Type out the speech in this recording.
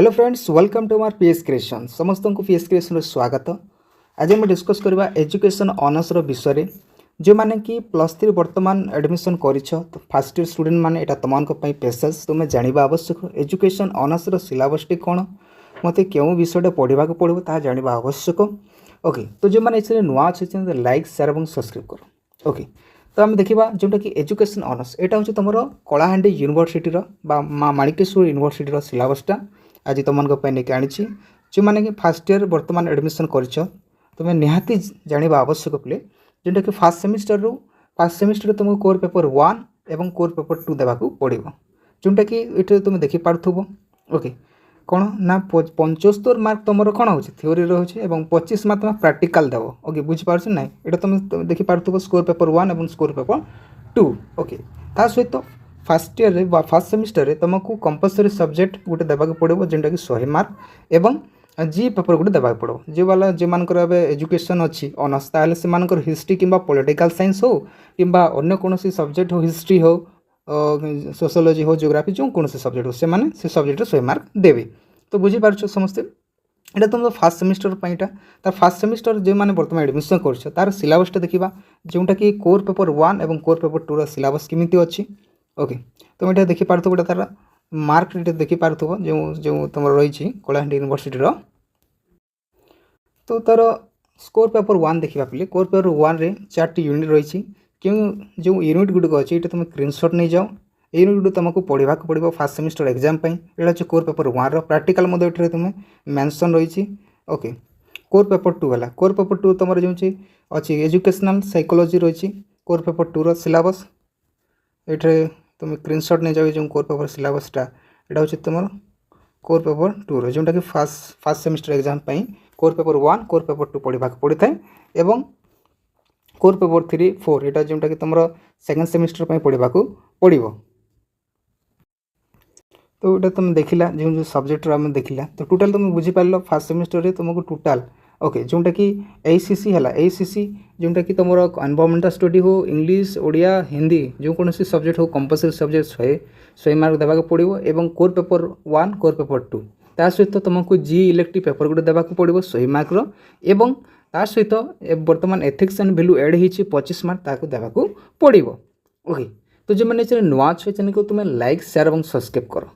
Hello friends, welcome to our PS creation. समस्त को PS creation स्वागत। आज हम डिस्कस करबा एजुकेशन ऑनर्स रो विषय जो माने कि +3 वर्तमान एडमिशन करिछ तो फर्स्ट ईयर स्टूडेंट माने एटा तमान को पई पेशेंस तुमे जानिबा आवश्यक। एजुकेशन ऑनर्स रो सिलेबस टी कोन मते केउ विषय पढ़ा को पड़ो ता जानिबा आवश्यक। ओके, तो जो माने इसरे नुआ छ लाइक शेयर और सब्सक्राइब करो। ओके, तो आम देखा जोटा कि एजुकेशन ऑनर्स एटा हूँ तुम कलाहांडी यूनिवर्सिटी माणिकेश्वर यूनिवर्सिटी सिलेबसटा आज तुम लेकिन आनी जो मैंने कि फास्ट इयर बर्तमान एडमिशन कर तुम्हें निहाती जाना आवश्यक प्ले जोटा कि फास्ट सेमिस्टर तुमको कोर पेपर 1 एवं कोर पेपर 2 देवाक पड़ो जोटा कि ये तुम देखिपु। ओके, कौन ना 75 मार्क तुम कौन हो थ्योरी रोचे और 25 मार्क तुम प्राक्टिकल देव। ओके, बुझीपार ना ये तुम देखिपु स्कोर पेपर 1 और स्कोर पेपर 2। ओके, ता सहित फास्ट इयर फास्ट सेमिस्टर रे तुमको कंपलसरी सब्जेक्ट गोटे देवाक पड़ो जोटा कि 100 मार्क एवं जी पेपर गोटे देवाक पड़ो जो वाला जो मान एजुकेशन अच्छी ऑनर्स ताले से हिस्ट्री किंबा पॉलिटिकल साइंस हो किंबा अन्य कौन सब्जेक्ट हो हिस्ट्री हो सोशियोलॉजी हो जियोग्राफी जो कौन सब्जेक्ट हो से सब्जेक्ट 100 मार्क देवे। तो बुझीपार समस्ते এটা तुम फास्ट सेमिस्टर तार फास्ट सेमिस्टर जो मैंने बर्तमान एडमिशन कर तार सिलेबसटा देखा जोटा कि कोर पेपर 1 और कोर पेपर 2 सिलेबस केमिति अच्छी। ओके, तुम ये देखिपु गोटे तार मार्क देखिपु जो जो तुम रही कलाहांडी यूनिवर्सिटी तो तार स्कोर पेपर 1 देखा पे कोर पेपर 1 रे 4टी यूनिट रही क्यों जो यूनिट गुड़िक अच्छे ये तुम स्क्रीनशॉट नहीं जाओ यूनिट गुड तुमको पढ़ा पड़ो फास्ट सेमिस्टर एग्जाम यहाँ हूँ कोर पेपर 1 प्राक्टिकल ये तुम्हें मेंशन रही। ओके, कोर पेपर 2 है कोर पेपर 2 तुम जो अच्छी एजुकेशनल साइकोलॉजी रही कोर पेपर 2 सिलेबस ये तुम स्क्रीनशॉट नहीं जाओ जो कोर पेपर सिलेबसटा यहाँ हूँ तुम कोर पेपर 2 जोटा कि fast semester exam core paper 1 core paper 2 पढ़ा पड़ता है एवं कोर पेपर 3 4 यहाँ जोटा कि तुम सेकेंड सेमिस्टर पढ़ा पड़ो। तो ये तुम देखला जो सब्जेक्ट आम देखला तो टोटाल तुम बुझीपार फास्ट सेमिस्टर रे तुमको टोटाल ओके जोटा कि एसीसी है एसीसी जोटा कि तुम एनवायरमेंटल स्टडी हो इंग्लिश ओडिया हिंदी जो कौन सब्जेक्ट हो कंपलसरी सब्जेक्ट 100 मार्क देवाक पड़ो एवं कोर पेपर 1 कोर पेपर 2 ता सहित तुमको जी इलेक्टिव पेपर गोटे देवाक पड़ो 100 मार्क एवं ता सहित बर्तमान एथिक्स एंड वैल्यू एड हो 25 मार्क ताकू देवाक पड़ो। ओके, तो जो मैंने नुआ छे चैनल को तुम्हें लाइक शेयर और सब्सक्राइब करो।